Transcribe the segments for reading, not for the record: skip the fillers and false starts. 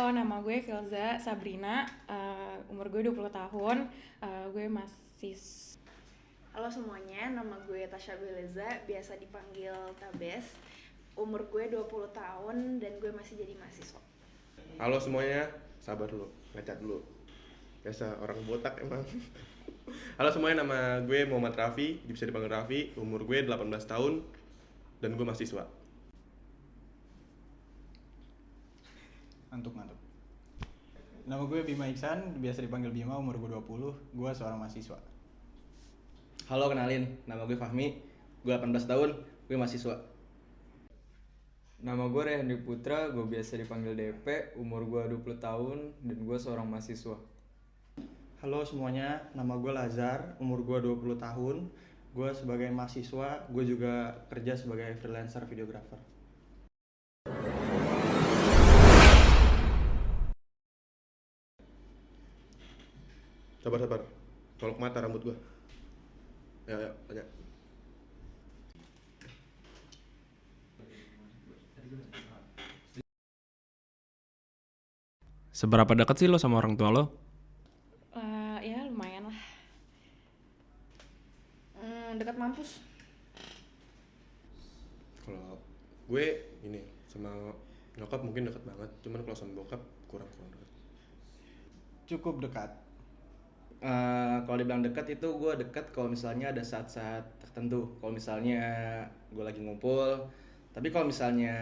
nama gue Filza Sabrina, umur gue 20 tahun, gue masih. Halo semuanya, nama gue Tasya Beleza, biasa dipanggil Tabes. Umur gue 20 tahun dan gue masih jadi mahasiswa. Halo semuanya, sabar dulu, ngecat dulu. Biasa orang botak emang. Halo semuanya, nama gue Muhammad Raffi, bisa dipanggil Raffi. Umur gue 18 tahun dan gue mahasiswa. Ngantuk. Nama gue Bima Iksan, biasa dipanggil Bima, umur gue 20, gue seorang mahasiswa. Halo, kenalin, nama gue Fahmi, gue 18 tahun, gue mahasiswa. Nama gue Rehan Dwi Putra, gue biasa dipanggil DP, umur gue 20 tahun, dan gue seorang mahasiswa. Halo semuanya, nama gue Lazar, umur gue 20 tahun, gue sebagai mahasiswa, gue juga kerja sebagai freelancer videographer. Sabar, colok mata rambut gue. Ya, tanya. Seberapa dekat sih lo sama orang tua lo? Ya lumayan lah. Dekat mampus. Kalau gue ini sama nyokap mungkin dekat banget, cuman kalau sama bokap kurang dekat. Cukup dekat. Kalau dibilang dekat itu gue dekat kalau misalnya ada saat-saat tertentu. Kalau misalnya gue lagi ngumpul, tapi kalau misalnya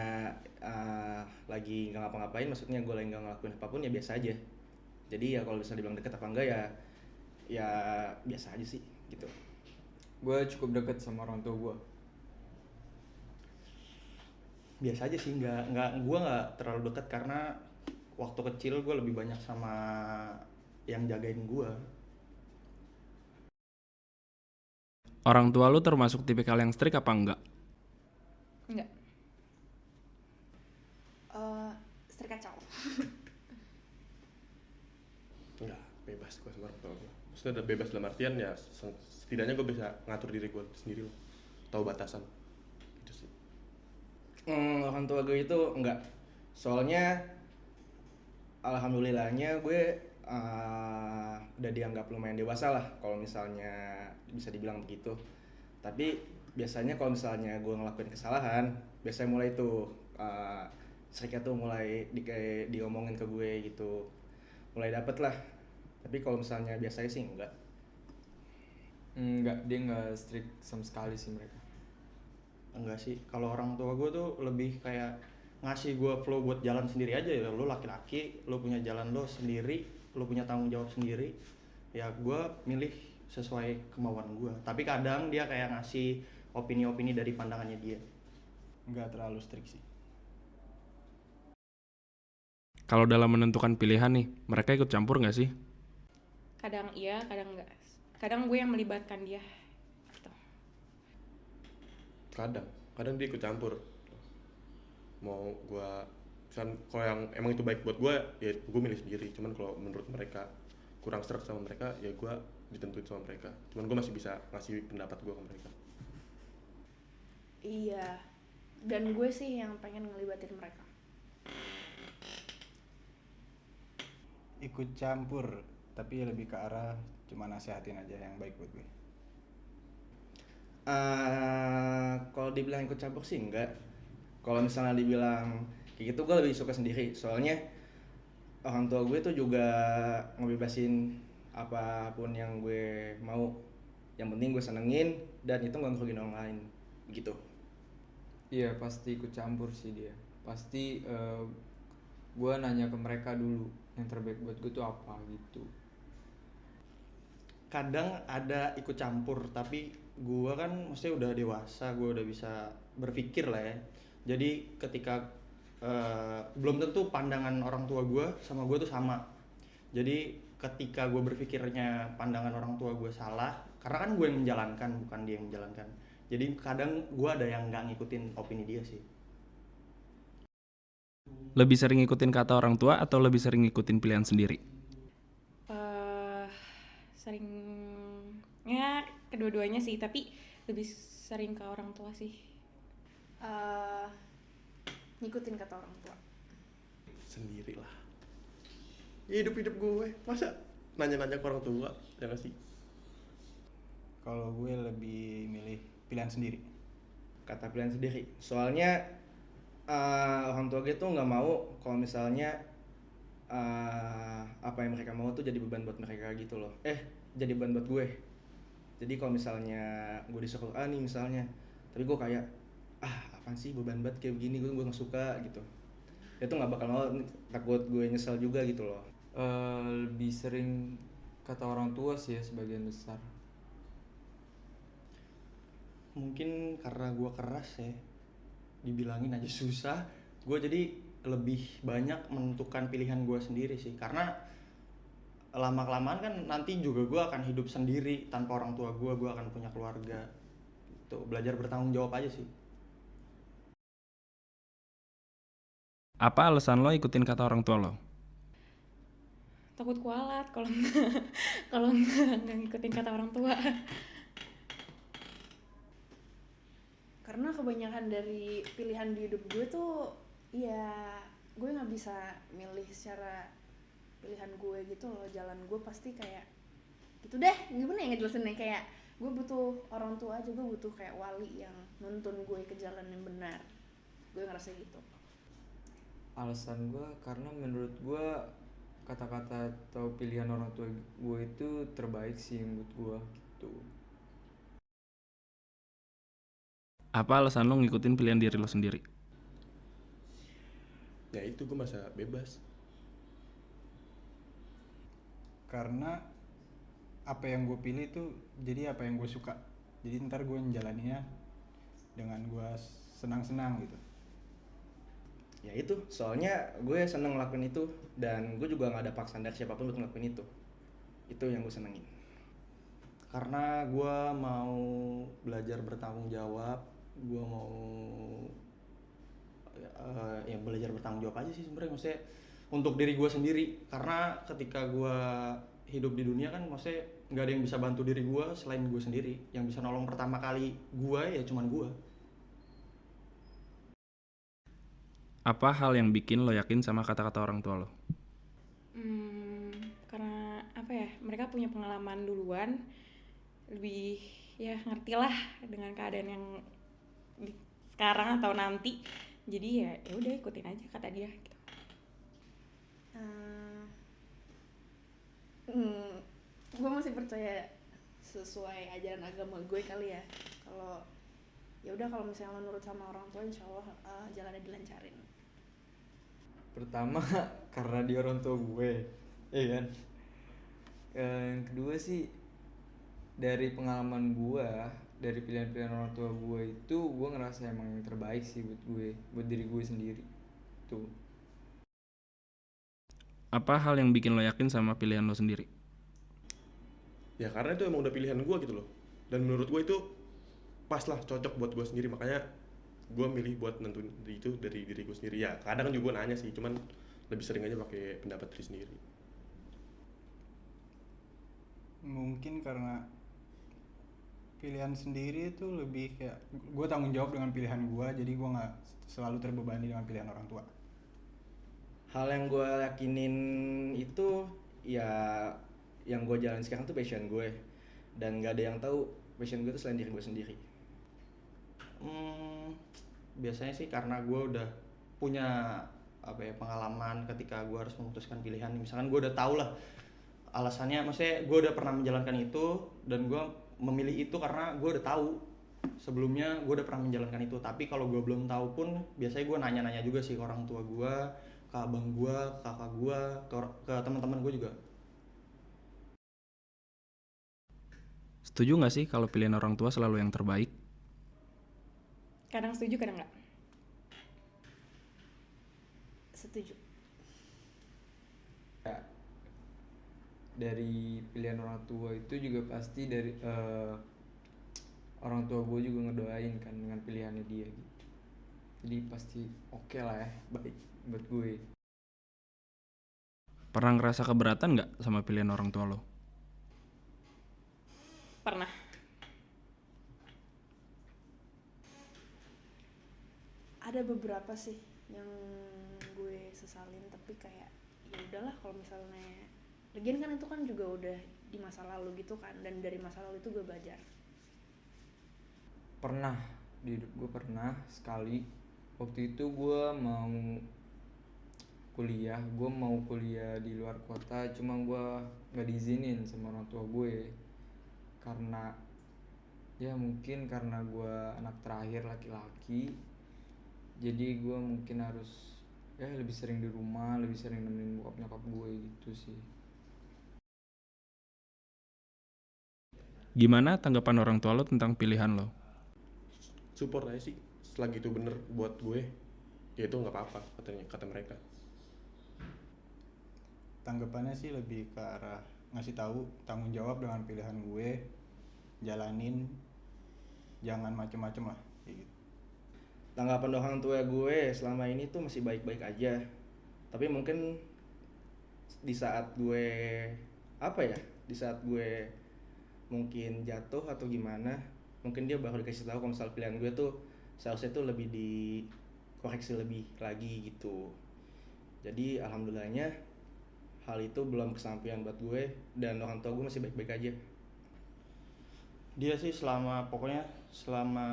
lagi nggak ngapa-ngapain, maksudnya gue lagi nggak ngelakuin apapun ya biasa aja. Jadi ya kalau bisa dibilang dekat apa enggak ya biasa aja sih gitu. Gue cukup dekat sama orang tua gue. Biasa aja sih, gue nggak terlalu dekat karena waktu kecil gue lebih banyak sama yang jagain gue. Orang tua lo termasuk tipikal yang strict apa enggak? Enggak. Istri kacau. Enggak, bebas gue sama orang tua gue. Maksudnya udah bebas dalam artian ya setidaknya gue bisa ngatur diri gue sendiri loh. Tahu batasan. Gitu sih. Orang tua gue itu enggak. Soalnya alhamdulillahnya gue udah dianggap lumayan dewasa lah kalau misalnya bisa dibilang begitu. Tapi biasanya kalau misalnya gue ngelakuin kesalahan, biasanya mulai tuh striknya tuh mulai diomongin ke gue gitu, mulai dapet lah. Tapi kalau misalnya biasanya sih enggak. Enggak, dia enggak strict sama sekali sih mereka. Enggak sih, kalau orang tua gue tuh lebih kayak ngasih gue flow buat jalan sendiri aja ya. Lo laki-laki, lo punya jalan lo sendiri, lo punya tanggung jawab sendiri. Ya gue milih sesuai kemauan gue. Tapi kadang dia kayak ngasih opini-opini dari pandangannya dia. Enggak terlalu strict sih. Kalau dalam menentukan pilihan nih, mereka ikut campur nggak sih? Kadang iya, kadang enggak. Kadang gue yang melibatkan dia. Gitu. Kadang dia ikut campur. Mau gue kalau yang emang itu baik buat gue ya gue milih sendiri. Cuman kalau menurut mereka kurang serak sama mereka ya gue ditentuin sama mereka. Cuman gue masih bisa ngasih pendapat gue ke mereka. Iya, dan gue sih yang pengen ngelibatin mereka. Ikut campur, tapi lebih ke arah cuma nasehatin aja yang baik buat gue. Kalau dibilang ikut campur sih enggak. Kalau misalnya dibilang kayak gitu gue lebih suka sendiri. Soalnya orang tua gue tuh juga ngebebasin apapun yang gue mau. Yang penting gue senengin dan itu gak ngerugiin orang lain gitu. Iya, pasti ikut campur sih dia. Pasti gue nanya ke mereka dulu, yang terbaik buat gue tuh apa gitu. Kadang ada ikut campur, tapi gue kan maksudnya udah dewasa, gue udah bisa berpikir lah ya. Jadi ketika belum tentu pandangan orang tua gue sama gue tuh sama. Jadi ketika gue berpikirnya pandangan orang tua gue salah, karena kan gue yang menjalankan, bukan dia yang menjalankan. Jadi kadang gue ada yang nggak ngikutin opini dia sih. Lebih sering ngikutin kata orang tua atau lebih sering ngikutin pilihan sendiri? Sering ya kedua-duanya sih, tapi lebih sering ke orang tua sih. Ngikutin kata orang tua. Sendiri lah. Ya hidup gue, masa nanya-nanya ke orang tua, ya nggak sih? Kalau gue lebih milih pilihan sendiri. Kata pilihan sendiri. Soalnya orang tua gue tuh nggak mau kalau misalnya apa yang mereka mau tuh jadi beban buat mereka gitu loh. Jadi beban buat gue. Jadi kalau misalnya gue disuruh nih misalnya, tapi gue kayak apaan sih beban banget kayak begini, gue nggak suka gitu. Dia tuh nggak bakal mau, takut gue nyesel juga gitu loh. Lebih sering kata orang tua sih ya sebagian besar. Mungkin karena gue keras ya, dibilangin aja susah, gue jadi lebih banyak menentukan pilihan gue sendiri sih. Karena lama-kelamaan kan nanti juga gue akan hidup sendiri tanpa orang tua gue akan punya keluarga gitu. Belajar bertanggung jawab aja sih. Apa alasan lo ikutin kata orang tua lo? Takut kualat kalau nggak ngikutin kata orang tua. Karena kebanyakan dari pilihan di hidup gue tuh ya gue nggak bisa milih secara pilihan gue gitu loh. Jalan gue pasti kayak gitu deh, gimana ya ngejelasinnya, kayak gue butuh orang tua aja, gue butuh kayak wali yang nuntun gue ke jalan yang benar. Gue ngerasa gitu. Alasan gue karena menurut gue kata-kata atau pilihan orang tua gue itu terbaik sih menurut gue gitu. Apa alasan lo ngikutin pilihan diri lo sendiri? Ya itu gue masa bebas. Karena apa yang gue pilih tuh jadi apa yang gue suka. Jadi ntar gue menjalaninya dengan gue senang-senang gitu. Ya itu, soalnya gue seneng ngelakuin itu dan gue juga nggak ada paksaan dari siapapun buat ngelakuin itu. Itu yang gue senengin. Karena gue mau belajar bertanggung jawab, gue mau ya belajar bertanggung jawab aja sih sebenarnya, maksudnya untuk diri gue sendiri. Karena ketika gue hidup di dunia kan maksudnya nggak ada yang bisa bantu diri gue selain gue sendiri. Yang bisa nolong pertama kali gue ya cuman gue. Apa hal yang bikin lo yakin sama kata-kata orang tua lo? Karena apa ya, mereka punya pengalaman duluan, lebih ya ngertilah dengan keadaan yang sekarang atau nanti. Jadi ya udah ikutin aja kata dia gitu. Gue masih percaya sesuai ajaran agama gue kali ya. Kalau ya udah, kalau misalnya lo nurut sama orang tua, insya Allah jalannya dilancarin. Pertama karena dia orang tua gue, iya kan. Yang kedua sih dari pengalaman gue, dari pilihan-pilihan orang tua gue itu gue ngerasa emang yang terbaik sih buat gue, buat diri gue sendiri tuh. Apa hal yang bikin lo yakin sama pilihan lo sendiri? Ya karena itu emang udah pilihan gue gitu loh. Dan menurut gue itu pas lah, cocok buat gue sendiri. Makanya gue milih buat nentuin itu dari diri gue sendiri. Ya kadang juga gue nanya sih, cuman lebih sering aja pakai pendapat diri sendiri. Mungkin karena pilihan sendiri itu lebih kayak gue tanggung jawab dengan pilihan gue, jadi gue nggak selalu terbebani dengan pilihan orang tua. Hal yang gue yakinin itu ya yang gue jalanin sekarang tuh passion gue, dan gak ada yang tahu passion gue tuh selain diri gue sendiri. Biasanya sih karena gue udah punya pengalaman ketika gue harus memutuskan pilihan. Misalkan gue udah tahu lah alasannya, maksudnya gue udah pernah menjalankan itu dan gue memilih itu karena gue udah tahu sebelumnya gue udah pernah menjalankan itu. Tapi kalau gue belum tahu pun biasanya gue nanya-nanya juga sih ke orang tua gue, ke abang gue, kakak gue, ke teman-teman gue juga. Setuju gak sih kalau pilihan orang tua selalu yang terbaik? Kadang setuju, kadang enggak. Setuju. Ya, dari pilihan orang tua itu juga pasti dari orang tua gue juga ngedoain kan dengan pilihannya dia gitu. Jadi pasti oke lah ya, baik buat gue. Pernah ngerasa keberatan gak sama pilihan orang tua lo? Pernah. Ada beberapa sih yang gue sesalin, tapi kayak ya udahlah kalau misalnya lagian kan itu kan juga udah di masa lalu gitu kan, dan dari masa lalu itu gue belajar. Pernah di hidup gue pernah sekali, waktu itu gue mau kuliah di luar kota, cuma gue nggak diizinin sama orang tua gue karena ya mungkin karena gue anak terakhir laki-laki, jadi gue mungkin harus ya lebih sering di rumah, lebih sering nemenin bokap nyokap gue gitu sih. Gimana tanggapan orang tua lo tentang pilihan lo? Support aja sih, selagi itu bener buat gue ya itu nggak apa-apa, kata mereka. Tanggapannya sih lebih ke arah ngasih tahu tanggung jawab dengan pilihan gue, jalanin, jangan macem-macem lah kayak gitu. Tanggapan orang tua gue selama ini tuh masih baik-baik aja, tapi mungkin di saat gue di saat gue mungkin jatuh atau gimana, mungkin dia baru dikasih tahu kalau misal pilihan gue tuh seharusnya tuh lebih dikoreksi lebih lagi gitu. Jadi alhamdulillahnya hal itu belum kesampaian buat gue, dan orang tua gue masih baik-baik aja. Dia sih pokoknya selama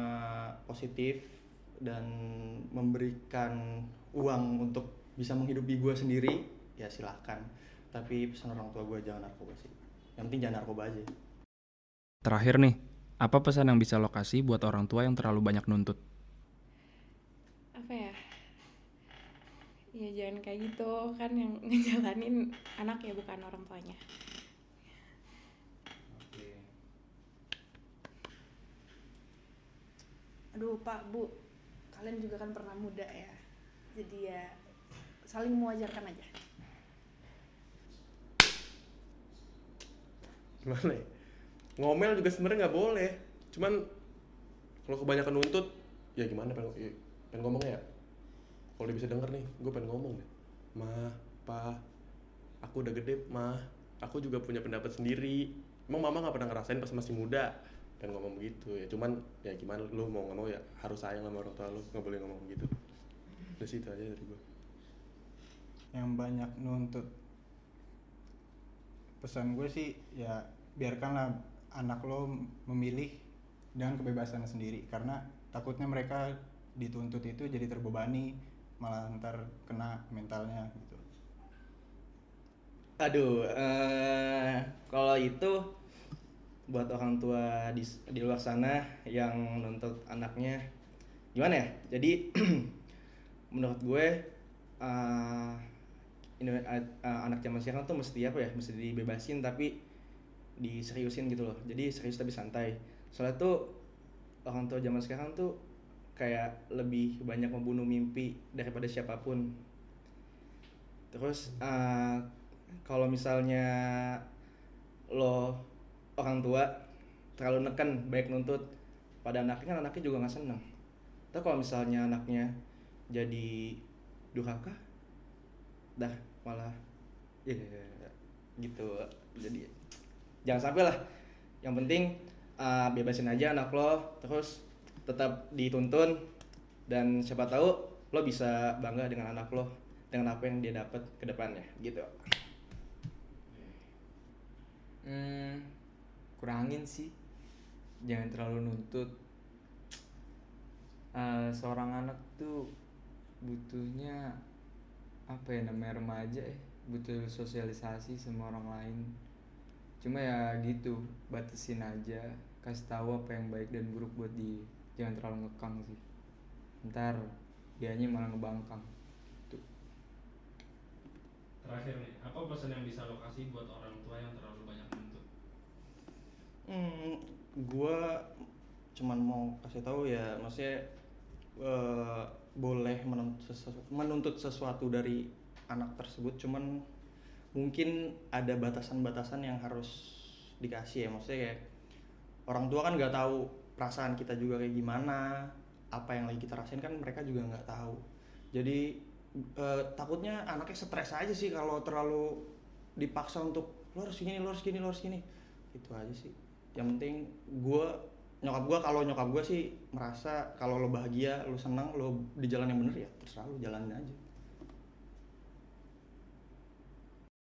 positif dan memberikan uang untuk bisa menghidupi gue sendiri, ya silahkan. Tapi pesan orang tua gue jangan narkoba sih. Yang penting jangan narkoba aja. Terakhir nih, apa pesan yang bisa lo kasih buat orang tua yang terlalu banyak nuntut? Apa ya? Ya jangan kayak gitu, kan yang ngejalanin anak ya bukan orang tuanya. Aduh Pak, Bu, kalian juga kan pernah muda ya, jadi ya saling mewajarkan aja. Gimana ya, ngomel juga sebenarnya nggak boleh, cuman kalau kebanyakan nuntut ya gimana, pengen ngomongnya ya, kalau dia bisa denger nih gue pengen ngomong deh, mah, pa, aku udah gede, mah, aku juga punya pendapat sendiri, emang mama nggak pernah ngerasain pas masih muda, pengen ngomong begitu ya, cuman ya gimana, lu mau nggak mau ya harus sayang sama orang tua lu, nggak boleh ngomong begitu. Udah sih itu aja dari gue. Yang banyak nuntut, pesan gue sih ya biarkanlah anak lo memilih dengan kebebasannya sendiri, karena takutnya mereka dituntut itu jadi terbebani, malah ntar kena mentalnya gitu. Aduh, kalau itu buat orang tua di luar sana yang nuntut anaknya, gimana ya? Jadi menurut gue anak zaman sekarang tuh mesti mesti dibebasin tapi diseriusin gitu loh. Jadi serius tapi santai. Soalnya tuh orang tua zaman sekarang tuh kayak lebih banyak membunuh mimpi daripada siapapun. Terus kalau misalnya lo orang tua terlalu neken baik nuntut pada anaknya, kan anaknya juga nggak seneng. Tapi kalau misalnya anaknya jadi durhaka, dah malah ya gitu. Jadi jangan sampai lah. Yang penting bebasin aja anak lo, terus tetap dituntun, dan siapa tahu lo bisa bangga dengan anak lo, dengan apa yang dia dapat ke depannya gitu. Kurangin sih, jangan terlalu nuntut. Seorang anak tuh butuhnya apa ya, namanya remaja ya, butuh sosialisasi sama orang lain. Cuma ya gitu, batasin aja, kasih tahu apa yang baik dan buruk buat dia, jangan terlalu ngekang sih, ntar dianya malah ngebangkang gitu. Terakhir nih, apa pesan yang bisa lo kasih buat orang tua yang terlalu banyak nuntut? Gue cuman mau kasih tahu ya, maksudnya boleh menuntut sesuatu dari anak tersebut, cuman mungkin ada batasan-batasan yang harus dikasih ya. Maksudnya kayak orang tua kan nggak tahu perasaan kita juga kayak gimana, apa yang lagi kita rasain kan mereka juga nggak tahu. Jadi takutnya anaknya stres aja sih kalau terlalu dipaksa untuk lo harus gini, lo harus gini, lo harus gini. Itu aja sih. Yang penting nyokap gue sih merasa kalau lo bahagia, lo senang, lo di jalan yang bener ya terserah lo jalanin aja.